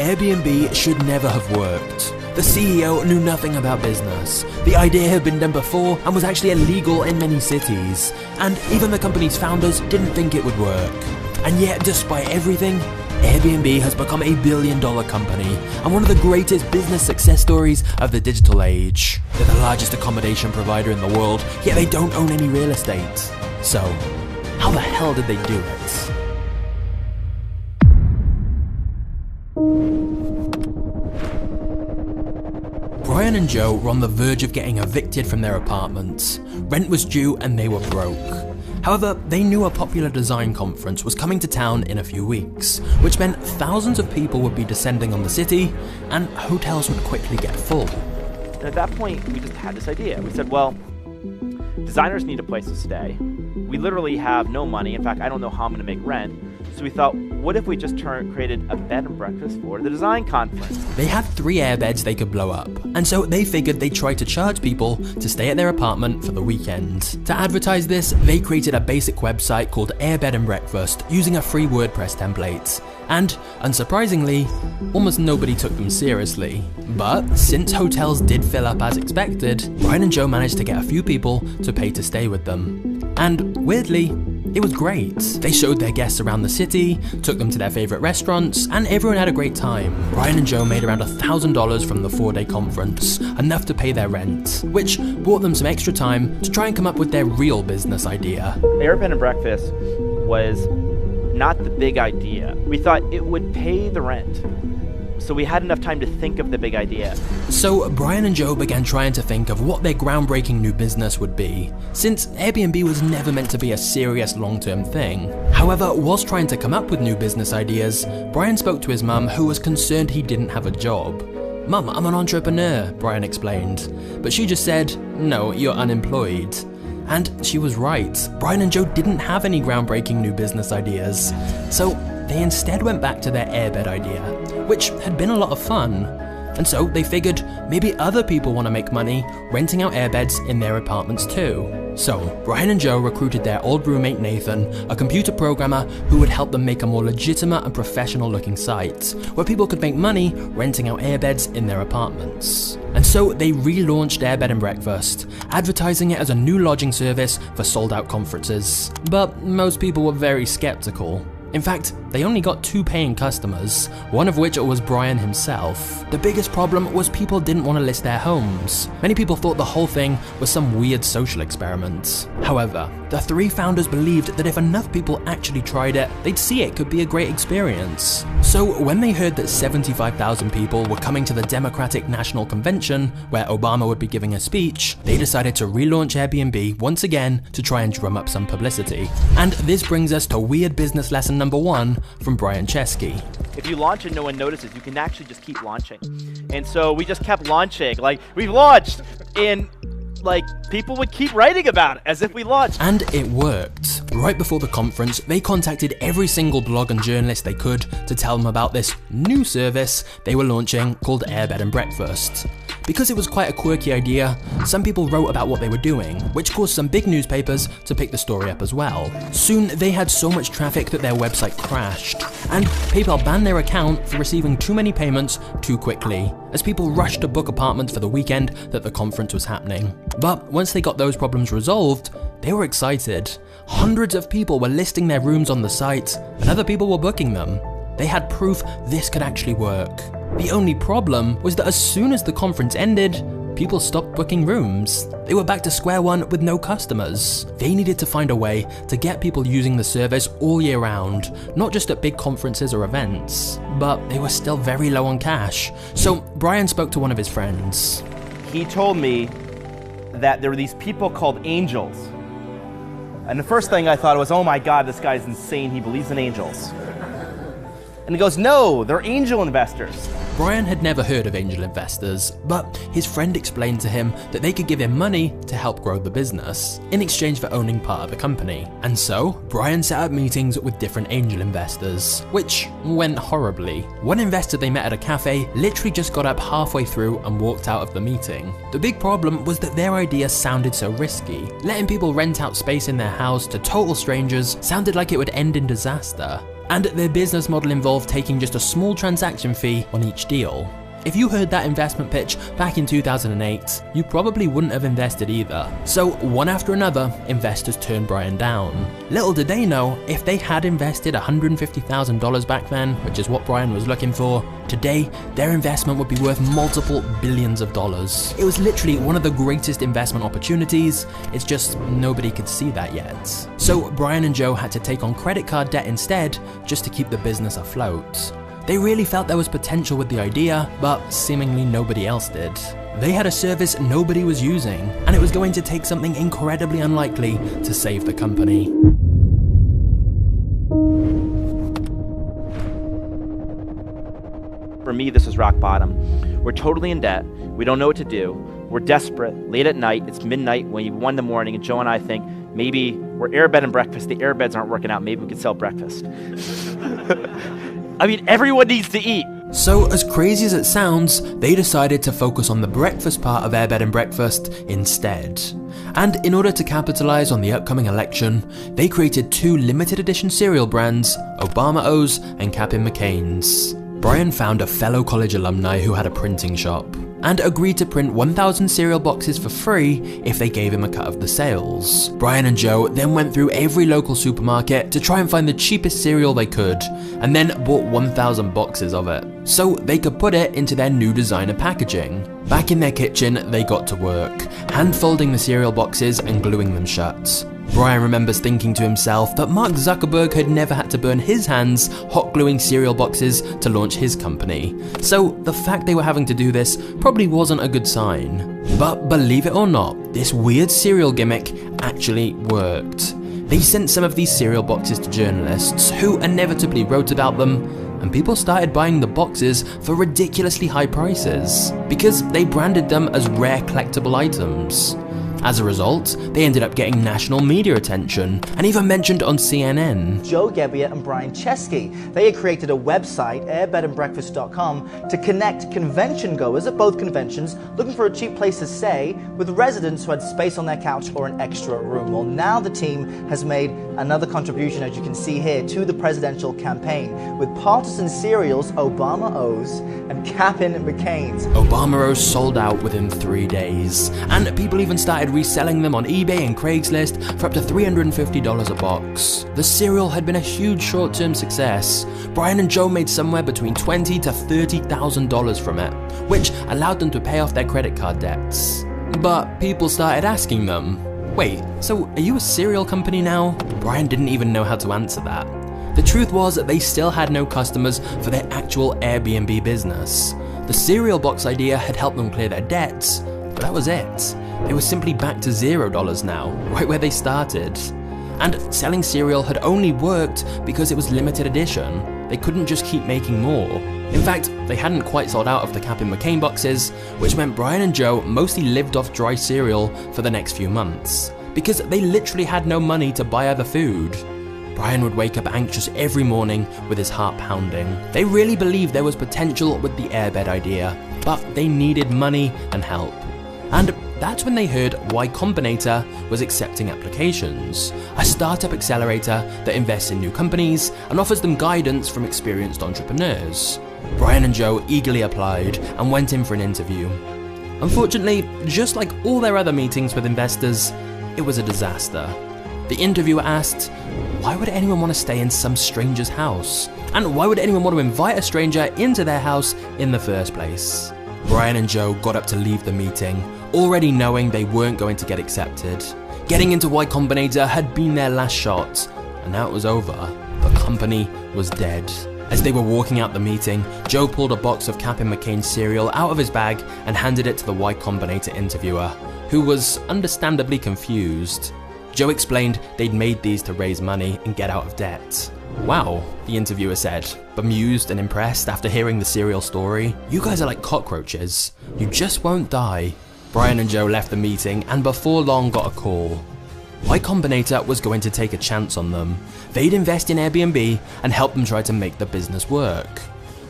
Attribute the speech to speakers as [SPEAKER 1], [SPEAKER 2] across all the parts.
[SPEAKER 1] Airbnb should never have worked. The CEO knew nothing about business. The idea had been done before and was actually illegal in many cities. And even the company's founders didn't think it would work. And yet, despite everything, Airbnb has become a billion-dollar company and one of the greatest business success stories of the digital age. They're the largest accommodation provider in the world, yet they don't own any real estate. So, how the hell did they do it? Brian and Joe were on the verge of getting evicted from their apartment. Rent was due and they were broke. However, they knew a popular design conference was coming to town in a few weeks, which meant thousands of people would be descending on the city and hotels would quickly get full.
[SPEAKER 2] And at that point, we just had this idea. We said, well, designers need a place to stay. We literally have no money. In fact, I don't know how I'm going to make rent. So we thought, what if we just created a bed and breakfast for the design conference?
[SPEAKER 1] They had 3 airbeds they could blow up, and so they figured they'd try to charge people to stay at their apartment for the weekend. To advertise this, they created a basic website called Airbed and Breakfast using a free WordPress template. And, unsurprisingly, almost nobody took them seriously. But since hotels did fill up as expected, Brian and Joe managed to get a few people to pay to stay with them. And weirdly, it was great. They showed their guests around the city, took them to their favourite restaurants, and everyone had a great time. Brian and Joe made around $1,000 from the 4-day conference, enough to pay their rent, which bought them some extra time to try and come up with their real business idea.
[SPEAKER 2] Airbed and Breakfast was not the big idea. We thought it would pay the rent. So we had enough time to think of the big idea.
[SPEAKER 1] So Brian and Joe began trying to think of what their groundbreaking new business would be, since Airbnb was never meant to be a serious long-term thing. However, whilst trying to come up with new business ideas, Brian spoke to his mum, who was concerned he didn't have a job. "Mum, I'm an entrepreneur," Brian explained. But she just said, "No, you're unemployed." And she was right. Brian and Joe didn't have any groundbreaking new business ideas. So they instead went back to their airbed idea, which had been a lot of fun. And so they figured maybe other people want to make money renting out airbeds in their apartments too. So Brian and Joe recruited their old roommate Nathan, a computer programmer who would help them make a more legitimate and professional looking site, where people could make money renting out airbeds in their apartments. And so they relaunched Airbed and Breakfast, advertising it as a new lodging service for sold out conferences. But most people were very skeptical. In fact, they only got 2 paying customers, one of which was Brian himself. The biggest problem was people didn't want to list their homes. Many people thought the whole thing was some weird social experiment. However, the 3 founders believed that if enough people actually tried it, they'd see it could be a great experience. So when they heard that 75,000 people were coming to the Democratic National Convention, where Obama would be giving a speech, they decided to relaunch Airbnb once again to try and drum up some publicity. And this brings us to weird business lesson number 1 from Brian Chesky.
[SPEAKER 2] If you launch and no one notices, you can actually just keep launching. And so we just kept launching. Like, we launched, and like, people would keep writing about it as if we launched.
[SPEAKER 1] And it worked. Right before the conference, they contacted every single blog and journalist they could to tell them about this new service they were launching called Airbed and Breakfast. Because it was quite a quirky idea, some people wrote about what they were doing, which caused some big newspapers to pick the story up as well. Soon, they had so much traffic that their website crashed, and PayPal banned their account for receiving too many payments too quickly, as people rushed to book apartments for the weekend that the conference was happening. But once they got those problems resolved, they were excited. Hundreds of people were listing their rooms on the site, and other people were booking them. They had proof this could actually work. The only problem was that as soon as the conference ended, people stopped booking rooms. They were back to square one with no customers. They needed to find a way to get people using the service all year round, not just at big conferences or events. But they were still very low on cash. So Brian spoke to one of his friends.
[SPEAKER 2] He told me that there were these people called angels. And the first thing I thought was, oh my God, this guy's insane, he believes in angels. And he goes, no, they're angel investors.
[SPEAKER 1] Brian had never heard of angel investors, but his friend explained to him that they could give him money to help grow the business, in exchange for owning part of the company. And so, Brian set up meetings with different angel investors, which went horribly. One investor they met at a cafe literally just got up halfway through and walked out of the meeting. The big problem was that their idea sounded so risky. Letting people rent out space in their house to total strangers sounded like it would end in disaster. and their business model involved taking just a small transaction fee on each deal. If you heard that investment pitch back in 2008, you probably wouldn't have invested either. So one after another, investors turned Brian down. Little did they know, if they had invested $150,000 back then, which is what Brian was looking for, today their investment would be worth multiple billions of dollars. It was literally one of the greatest investment opportunities, it's just nobody could see that yet. So Brian and Joe had to take on credit card debt instead, just to keep the business afloat. They really felt there was potential with the idea, but seemingly nobody else did. They had a service nobody was using, and it was going to take something incredibly unlikely to save the company.
[SPEAKER 2] For me, this was rock bottom. We're totally in debt. We don't know what to do. We're desperate. Late at night, it's midnight, 1 in the morning, and Joe and I think maybe we're airbed and breakfast. The airbeds aren't working out. Maybe we could sell breakfast. I mean, everyone needs to eat.
[SPEAKER 1] So as crazy as it sounds, they decided to focus on the breakfast part of Airbed and Breakfast instead. And in order to capitalize on the upcoming election, they created 2 limited edition cereal brands, Obama O's and Cap'n McCain's. Brian found a fellow college alumni who had a printing shop, and agreed to print 1,000 cereal boxes for free if they gave him a cut of the sales. Brian and Joe then went through every local supermarket to try and find the cheapest cereal they could, and then bought 1,000 boxes of it, so they could put it into their new designer packaging. Back in their kitchen, they got to work, hand-folding the cereal boxes and gluing them shut. Brian remembers thinking to himself that Mark Zuckerberg had never had to burn his hands hot gluing cereal boxes to launch his company, so the fact they were having to do this probably wasn't a good sign. But believe it or not, this weird cereal gimmick actually worked. They sent some of these cereal boxes to journalists who inevitably wrote about them, and people started buying the boxes for ridiculously high prices because they branded them as rare collectible items. As a result, they ended up getting national media attention and even mentioned on CNN.
[SPEAKER 3] Joe Gebbia and Brian Chesky. They had created a website, airbedandbreakfast.com, to connect convention goers at both conventions looking for a cheap place to stay with residents who had space on their couch or an extra room. Well, now the team has made another contribution, as you can see here, to the presidential campaign with partisan cereals, Obama O's and Cap'n McCain's.
[SPEAKER 1] Obama O's sold out within 3 days, and people even started reselling them on eBay and Craigslist for up to $350 a box. The cereal had been a huge short-term success. Brian and Joe made somewhere between $20,000 to $30,000 from it, which allowed them to pay off their credit card debts. But people started asking them, "Wait, so are you a cereal company now?" Brian didn't even know how to answer that. The truth was that they still had no customers for their actual Airbnb business. The cereal box idea had helped them clear their debts, but that was it. They were simply back to $0 now, right where they started. And selling cereal had only worked because it was limited edition. They couldn't just keep making more. In fact, they hadn't quite sold out of the Cap'n McCain boxes, which meant Brian and Joe mostly lived off dry cereal for the next few months, because they literally had no money to buy other food. Brian would wake up anxious every morning with his heart pounding. They really believed there was potential with the Airbed idea, but they needed money and help. And that's when they heard Y Combinator was accepting applications, a startup accelerator that invests in new companies and offers them guidance from experienced entrepreneurs. Brian and Joe eagerly applied and went in for an interview. Unfortunately, just like all their other meetings with investors, it was a disaster. The interviewer asked, why would anyone want to stay in some stranger's house? And why would anyone want to invite a stranger into their house in the first place? Brian and Joe got up to leave the meeting, already knowing they weren't going to get accepted. Getting into Y Combinator had been their last shot, and now it was over. The company was dead. As they were walking out the meeting, Joe pulled a box of Cap'n McCain cereal out of his bag and handed it to the Y Combinator interviewer, who was understandably confused. Joe explained they'd made these to raise money and get out of debt. Wow, the interviewer said, bemused and impressed after hearing the cereal story. You guys are like cockroaches. You just won't die. Brian and Joe left the meeting and before long got a call. Y Combinator was going to take a chance on them. They'd invest in Airbnb and help them try to make the business work.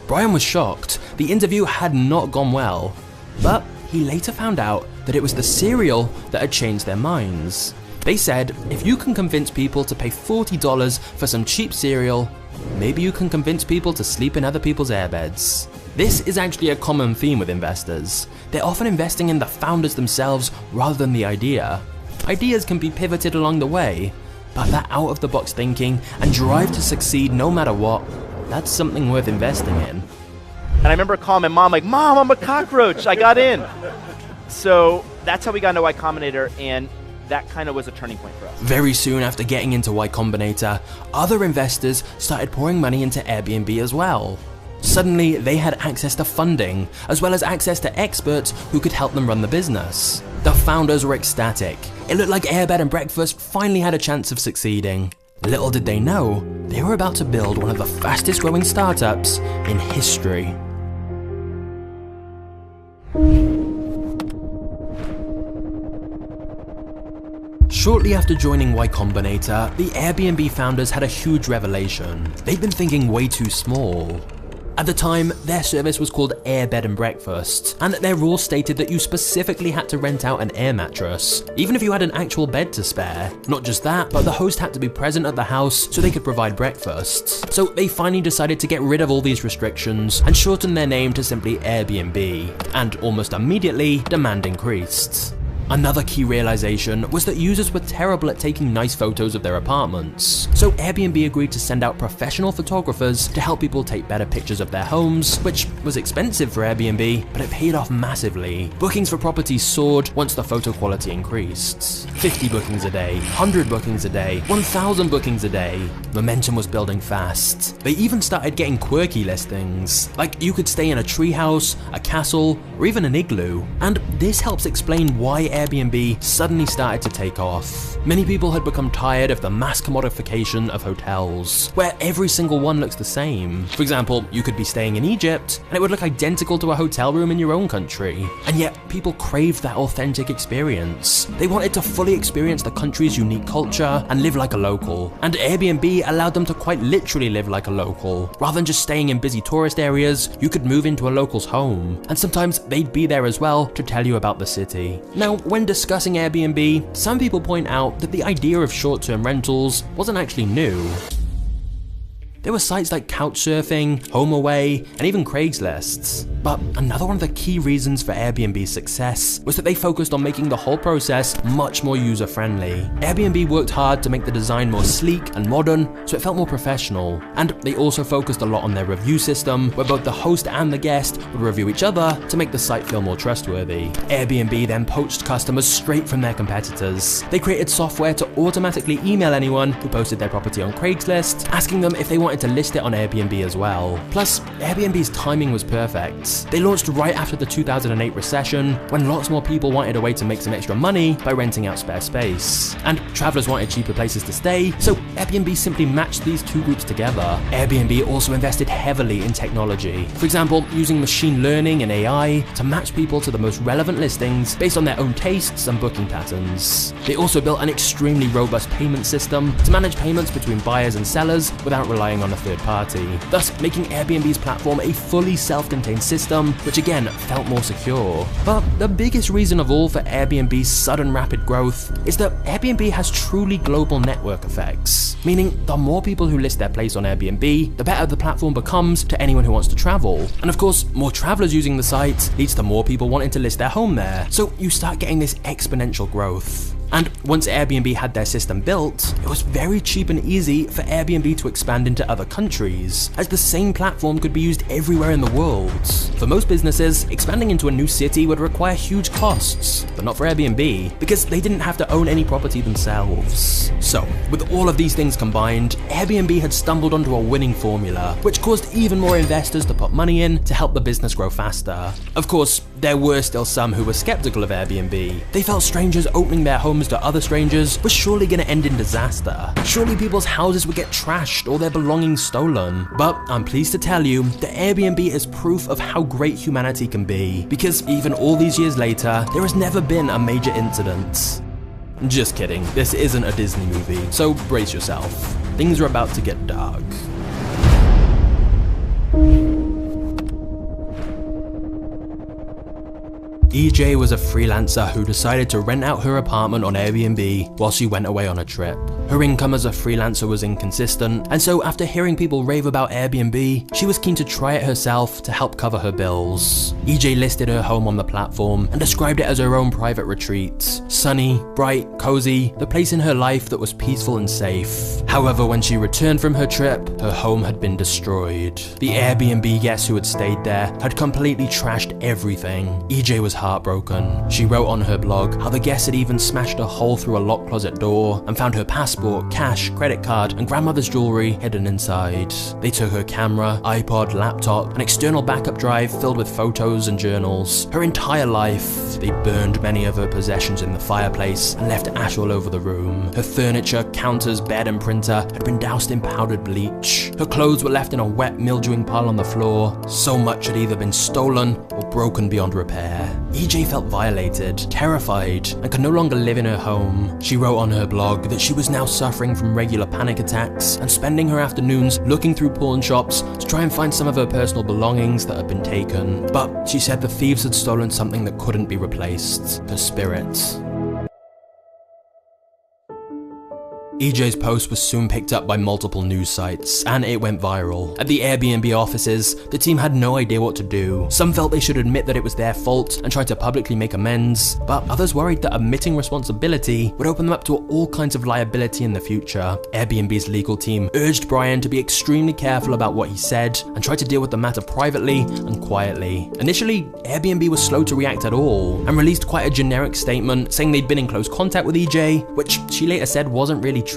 [SPEAKER 1] Brian was shocked. The interview had not gone well. But he later found out that it was the cereal that had changed their minds. They said, if you can convince people to pay $40 for some cheap cereal, maybe you can convince people to sleep in other people's airbeds. This is actually a common theme with investors. They're often investing in the founders themselves rather than the idea. Ideas can be pivoted along the way, but that out-of-the-box thinking and drive to succeed no matter what, that's something worth investing in.
[SPEAKER 2] And I remember calling my mom like, "Mom, I'm a cockroach, I got in." So that's how we got into Y Combinator, and that kind of was a turning point for us.
[SPEAKER 1] Very soon after getting into Y Combinator, other investors started pouring money into Airbnb as well. Suddenly, they had access to funding, as well as access to experts who could help them run the business. The founders were ecstatic. It looked like Air Bed and Breakfast finally had a chance of succeeding. Little did they know, they were about to build one of the fastest growing startups in history. Shortly after joining Y Combinator, the Airbnb founders had a huge revelation. They'd been thinking way too small. At the time, their service was called Air Bed and Breakfast, and their rules stated that you specifically had to rent out an air mattress, even if you had an actual bed to spare. Not just that, but the host had to be present at the house so they could provide breakfast. So they finally decided to get rid of all these restrictions and shorten their name to simply Airbnb, and almost immediately, demand increased. Another key realization was that users were terrible at taking nice photos of their apartments. So Airbnb agreed to send out professional photographers to help people take better pictures of their homes, which was expensive for Airbnb, but it paid off massively. Bookings for properties soared once the photo quality increased. 50 bookings a day, 100 bookings a day, 1,000 bookings a day. Momentum was building fast. They even started getting quirky listings, like you could stay in a treehouse, a castle, or even an igloo. And this helps explain why Airbnb suddenly started to take off. Many people had become tired of the mass commodification of hotels, where every single one looks the same. For example, you could be staying in Egypt, and it would look identical to a hotel room in your own country. And yet, people craved that authentic experience. They wanted to fully experience the country's unique culture and live like a local. And Airbnb allowed them to quite literally live like a local. Rather than just staying in busy tourist areas, you could move into a local's home. And sometimes they'd be there as well to tell you about the city. Now, when discussing Airbnb, some people point out that the idea of short-term rentals wasn't actually new. There were sites like Couchsurfing, HomeAway, and even Craigslist. But another one of the key reasons for Airbnb's success was that they focused on making the whole process much more user-friendly. Airbnb worked hard to make the design more sleek and modern, so it felt more professional. And they also focused a lot on their review system, where both the host and the guest would review each other to make the site feel more trustworthy. Airbnb then poached customers straight from their competitors. They created software to automatically email anyone who posted their property on Craigslist, asking them if they wanted to list it on Airbnb as well. Plus, Airbnb's timing was perfect. They launched right after the 2008 recession, when lots more people wanted a way to make some extra money by renting out spare space. And travelers wanted cheaper places to stay, so Airbnb simply matched these two groups together. Airbnb also invested heavily in technology. For example, using machine learning and AI to match people to the most relevant listings based on their own tastes and booking patterns. They also built an extremely robust payment system to manage payments between buyers and sellers without relying on a third party, thus making Airbnb's platform a fully self-contained system, which again felt more secure. But the biggest reason of all for Airbnb's sudden rapid growth is that Airbnb has truly global network effects, meaning the more people who list their place on Airbnb, the better the platform becomes to anyone who wants to travel. And of course, more travelers using the site leads to more people wanting to list their home there, so you start getting this exponential growth. And once Airbnb had their system built, it was very cheap and easy for Airbnb to expand into other countries, as the same platform could be used everywhere in the world. For most businesses, expanding into a new city would require huge costs, but not for Airbnb, because they didn't have to own any property themselves. So, with all of these things combined, Airbnb had stumbled onto a winning formula, which caused even more investors to put money in to help the business grow faster. Of course, there were still some who were skeptical of Airbnb. They felt strangers opening their homes to other strangers was surely going to end in disaster. Surely people's houses would get trashed or their belongings stolen. But I'm pleased to tell you that Airbnb is proof of how great humanity can be, because even all these years later, there has never been a major incident. Just kidding, this isn't a Disney movie, so brace yourself. Things are about to get dark. EJ was a freelancer who decided to rent out her apartment on Airbnb while she went away on a trip. Her income as a freelancer was inconsistent, and so after hearing people rave about Airbnb, she was keen to try it herself to help cover her bills. EJ listed her home on the platform and described it as her own private retreat. Sunny, bright, cozy, the place in her life that was peaceful and safe. However, when she returned from her trip, her home had been destroyed. The Airbnb guests who had stayed there had completely trashed everything. EJ was heartbroken. She wrote on her blog how the guests had even smashed a hole through a locked closet door and found her passport, cash, credit card, and grandmother's jewelry hidden inside. They took her camera, iPod, laptop, an external backup drive filled with photos and journals. Her entire life. They burned many of her possessions in the fireplace and left ash all over the room. Her furniture, counters, bed, and printer had been doused in powdered bleach. Her clothes were left in a wet, mildewing pile on the floor. So much had either been stolen or broken beyond repair. EJ felt violated, terrified, and could no longer live in her home. She wrote on her blog that she was now suffering from regular panic attacks and spending her afternoons looking through pawn shops to try and find some of her personal belongings that had been taken. But she said the thieves had stolen something that couldn't be replaced: her spirit. EJ's post was soon picked up by multiple news sites, and it went viral. At the Airbnb offices, the team had no idea what to do. Some felt they should admit that it was their fault and try to publicly make amends, but others worried that admitting responsibility would open them up to all kinds of liability in the future. Airbnb's legal team urged Brian to be extremely careful about what he said and try to deal with the matter privately and quietly. Initially, Airbnb was slow to react at all and released quite a generic statement saying they'd been in close contact with EJ, which she later said wasn't really true.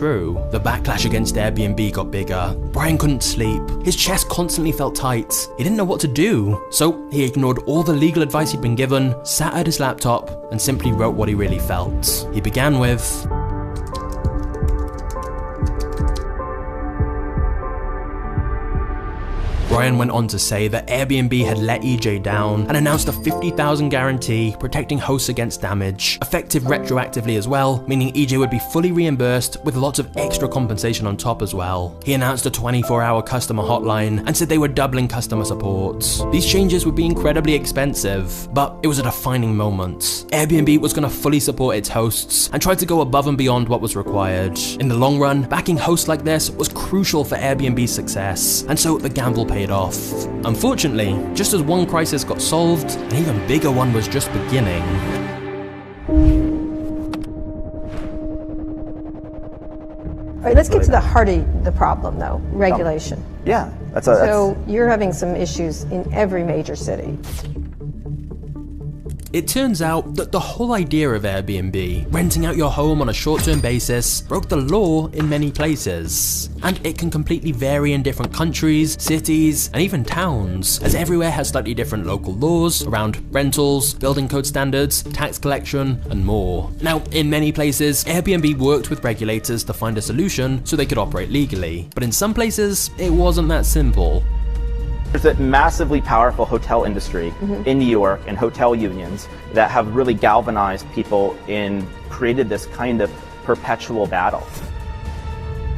[SPEAKER 1] The backlash against Airbnb got bigger. Brian couldn't sleep. His chest constantly felt tight. He didn't know what to do. So he ignored all the legal advice he'd been given, sat at his laptop, and simply wrote what he really felt. He began with, Brian went on to say that Airbnb had let EJ down and announced a $50,000 guarantee protecting hosts against damage, effective retroactively as well, meaning EJ would be fully reimbursed with lots of extra compensation on top as well. He announced a 24-hour customer hotline and said they were doubling customer support. These changes would be incredibly expensive, but it was a defining moment. Airbnb was going to fully support its hosts and tried to go above and beyond what was required. In the long run, backing hosts like this was crucial for Airbnb's success, and so the gamble paid off. Unfortunately, just as one crisis got solved, an even bigger one was just beginning.
[SPEAKER 4] All right, let's get to the heart of the problem, though, regulation.
[SPEAKER 3] Yeah,
[SPEAKER 4] So you're having some issues in every major city.
[SPEAKER 1] It turns out that the whole idea of Airbnb, renting out your home on a short-term basis, broke the law in many places. And it can completely vary in different countries, cities, and even towns, as everywhere has slightly different local laws around rentals, building code standards, tax collection, and more. Now, in many places, Airbnb worked with regulators to find a solution so they could operate legally. But in some places, it wasn't that simple.
[SPEAKER 5] There's a massively powerful hotel industry in New York and hotel unions that have really galvanized people and created this kind of perpetual battle.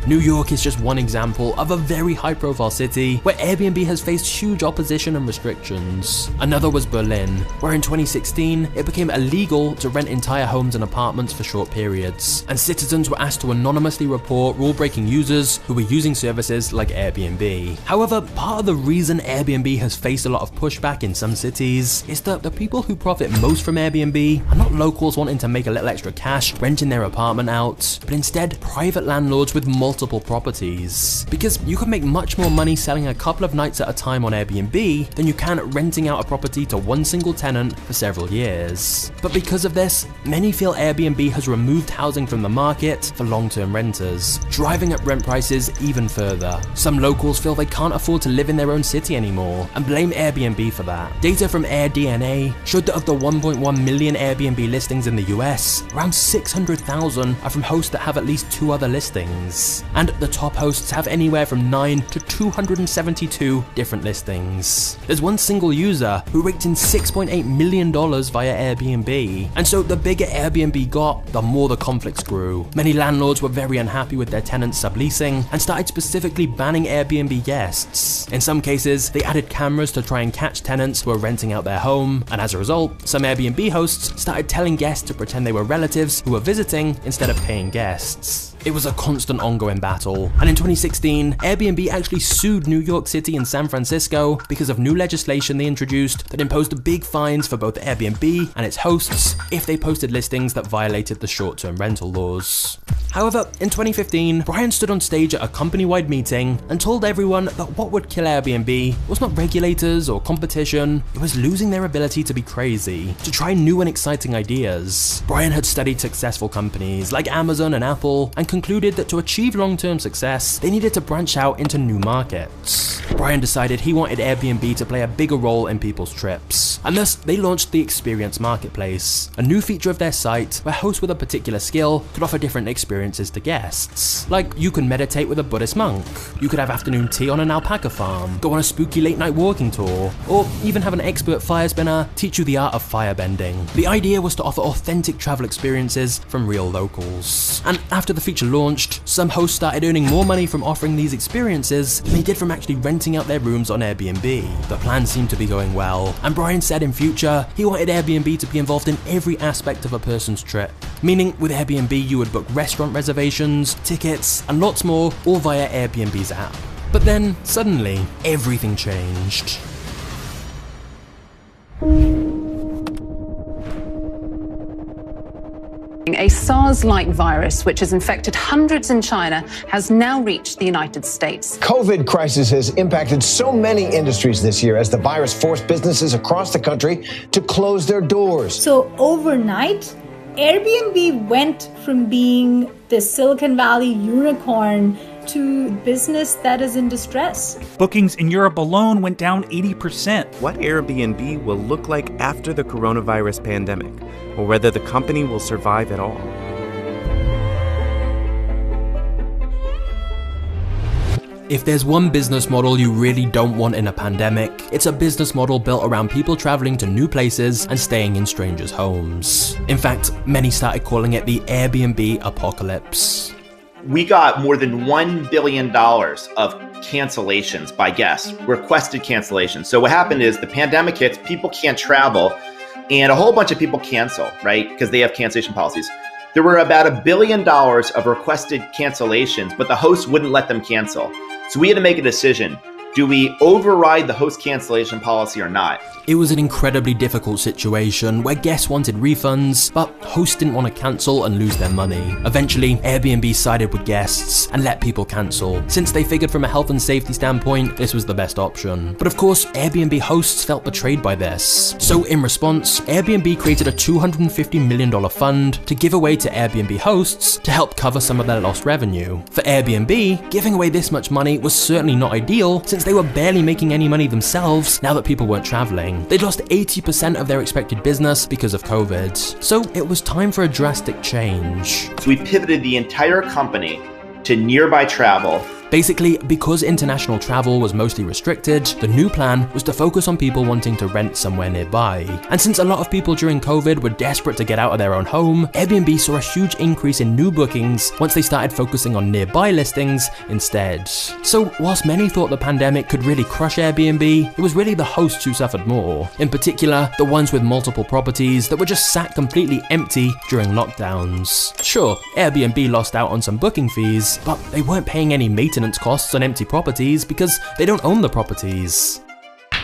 [SPEAKER 1] New York is just one example of a very high-profile city where Airbnb has faced huge opposition and restrictions. Another was Berlin, where in 2016 it became illegal to rent entire homes and apartments for short periods, and citizens were asked to anonymously report rule-breaking users who were using services like Airbnb. However, part of the reason Airbnb has faced a lot of pushback in some cities is that the people who profit most from Airbnb are not locals wanting to make a little extra cash renting their apartment out, but instead private landlords with multiple properties. Because you can make much more money selling a couple of nights at a time on Airbnb than you can renting out a property to one single tenant for several years. But because of this, many feel Airbnb has removed housing from the market for long-term renters, driving up rent prices even further. Some locals feel they can't afford to live in their own city anymore and blame Airbnb for that. Data from AirDNA showed that of the 1.1 million Airbnb listings in the US, around 600,000 are from hosts that have at least 2 other listings. and the top hosts have anywhere from 9 to 272 different listings. There's one single user who raked in $6.8 million via Airbnb, and so the bigger Airbnb got, the more the conflicts grew. Many landlords were very unhappy with their tenants subleasing and started specifically banning Airbnb guests. In some cases, they added cameras to try and catch tenants who were renting out their home, and as a result, some Airbnb hosts started telling guests to pretend they were relatives who were visiting instead of paying guests. It was a constant ongoing battle, and in 2016, Airbnb actually sued New York City and San Francisco because of new legislation they introduced that imposed big fines for both Airbnb and its hosts if they posted listings that violated the short-term rental laws. However, in 2015, Brian stood on stage at a company-wide meeting and told everyone that what would kill Airbnb was not regulators or competition, it was losing their ability to be crazy, to try new and exciting ideas. Brian had studied successful companies like Amazon and Apple and concluded that to achieve long-term success, they needed to branch out into new markets. Brian decided he wanted Airbnb to play a bigger role in people's trips, and thus they launched the Experience Marketplace, a new feature of their site where hosts with a particular skill could offer different experiences to guests. Like, you can meditate with a Buddhist monk, you could have afternoon tea on an alpaca farm, go on a spooky late-night walking tour, or even have an expert fire spinner teach you the art of firebending. The idea was to offer authentic travel experiences from real locals. And after the feature launched, some hosts started earning more money from offering these experiences than they did from actually renting out their rooms on Airbnb. The plan seemed to be going well, and Brian said in future he wanted Airbnb to be involved in every aspect of a person's trip. Meaning, with Airbnb you would book restaurant reservations, tickets, and lots more, all via Airbnb's app. But then, suddenly, everything changed.
[SPEAKER 6] A SARS-like virus, which has infected hundreds in China, has now reached the United States.
[SPEAKER 7] COVID crisis has impacted so many industries this year as the virus forced businesses across the country to close their doors.
[SPEAKER 8] So overnight, Airbnb went from being the Silicon Valley unicorn to business that is in distress.
[SPEAKER 9] Bookings in Europe alone went down 80%.
[SPEAKER 10] What Airbnb will look like after the coronavirus pandemic, or whether the company will survive at all.
[SPEAKER 1] If there's one business model you really don't want in a pandemic, it's a business model built around people traveling to new places and staying in strangers' homes. In fact, many started calling it the Airbnb apocalypse.
[SPEAKER 5] We got more than $1 billion of cancellations by guests, requested cancellations. So what happened is the pandemic hits, people can't travel, and a whole bunch of people cancel, right? Because they have cancellation policies. There were about $1 billion of requested cancellations, but the host wouldn't let them cancel. So we had to make a decision. Do we override the host cancellation policy or not?
[SPEAKER 1] It was an incredibly difficult situation where guests wanted refunds, but hosts didn't want to cancel and lose their money. Eventually, Airbnb sided with guests and let people cancel, since they figured from a health and safety standpoint, this was the best option. But of course, Airbnb hosts felt betrayed by this. So in response, Airbnb created a $250 million fund to give away to Airbnb hosts to help cover some of their lost revenue. For Airbnb, giving away this much money was certainly not ideal, since they were barely making any money themselves now that people weren't traveling. They'd lost 80% of their expected business because of COVID. So it was time for a drastic change.
[SPEAKER 5] So we pivoted the entire company to nearby travel.
[SPEAKER 1] Basically, because international travel was mostly restricted, the new plan was to focus on people wanting to rent somewhere nearby. And since a lot of people during COVID were desperate to get out of their own home, Airbnb saw a huge increase in new bookings once they started focusing on nearby listings instead. So whilst many thought the pandemic could really crush Airbnb, it was really the hosts who suffered more. In particular, the ones with multiple properties that were just sat completely empty during lockdowns. Sure, Airbnb lost out on some booking fees, but they weren't paying any maintenance costs on empty properties because they don't own the properties.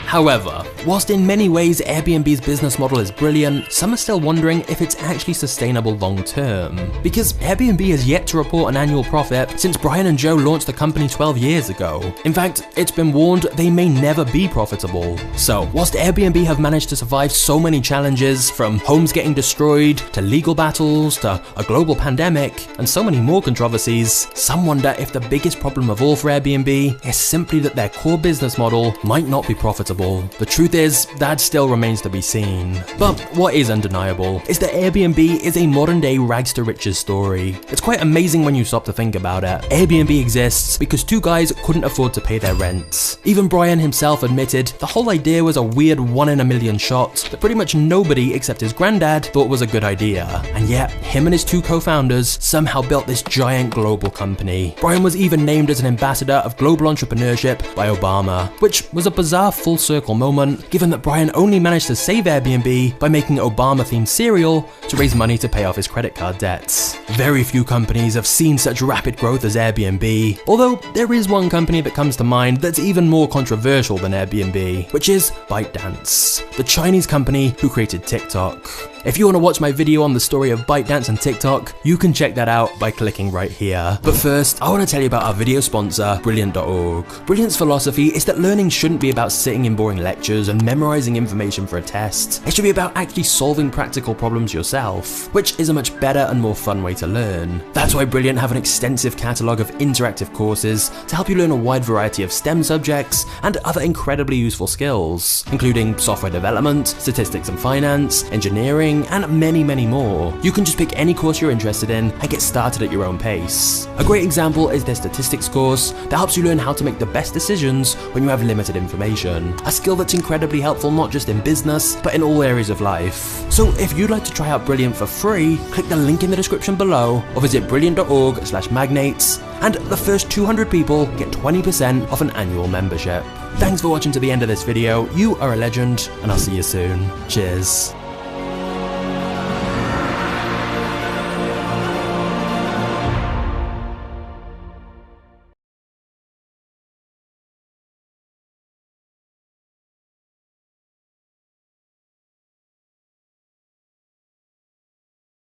[SPEAKER 1] However, whilst in many ways Airbnb's business model is brilliant, some are still wondering if it's actually sustainable long term. Because Airbnb has yet to report an annual profit since Brian and Joe launched the company 12 years ago. In fact, it's been warned they may never be profitable. So, whilst Airbnb have managed to survive so many challenges, from homes getting destroyed, to legal battles, to a global pandemic, and so many more controversies, some wonder if the biggest problem of all for Airbnb is simply that their core business model might not be profitable undeniable. The truth is, that still remains to be seen. But what is undeniable is that Airbnb is a modern day rags to riches story. It's quite amazing when you stop to think about it. Airbnb exists because two guys couldn't afford to pay their rent. Even Brian himself admitted the whole idea was a weird 1 in a million shot that pretty much nobody except his granddad thought was a good idea. And yet, him and his two co-founders somehow built this giant global company. Brian was even named as an ambassador of global entrepreneurship by Obama, which was a bizarre full circle moment given that Brian only managed to save Airbnb by making Obama-themed cereal to raise money to pay off his credit card debts. Very few companies have seen such rapid growth as Airbnb, although there is one company that comes to mind that's even more controversial than Airbnb, which is ByteDance, the Chinese company who created TikTok. If you want to watch my video on the story of ByteDance and TikTok, you can check that out by clicking right here. But first, I want to tell you about our video sponsor, Brilliant.org. Brilliant's philosophy is that learning shouldn't be about sitting in boring lectures and memorizing information for a test. It should be about actually solving practical problems yourself, which is a much better and more fun way to learn. That's why Brilliant have an extensive catalogue of interactive courses to help you learn a wide variety of STEM subjects and other incredibly useful skills, including software development, statistics and finance, engineering, and many, many more. You can just pick any course you're interested in and get started at your own pace. A great example is their statistics course that helps you learn how to make the best decisions when you have limited information, a skill that's incredibly helpful not just in business, but in all areas of life. So if you'd like to try out Brilliant for free, click the link in the description below or visit brilliant.org/magnates, and the first 200 people get 20% off an annual membership. Thanks for watching to the end of this video, you are a legend, and I'll see you soon. Cheers.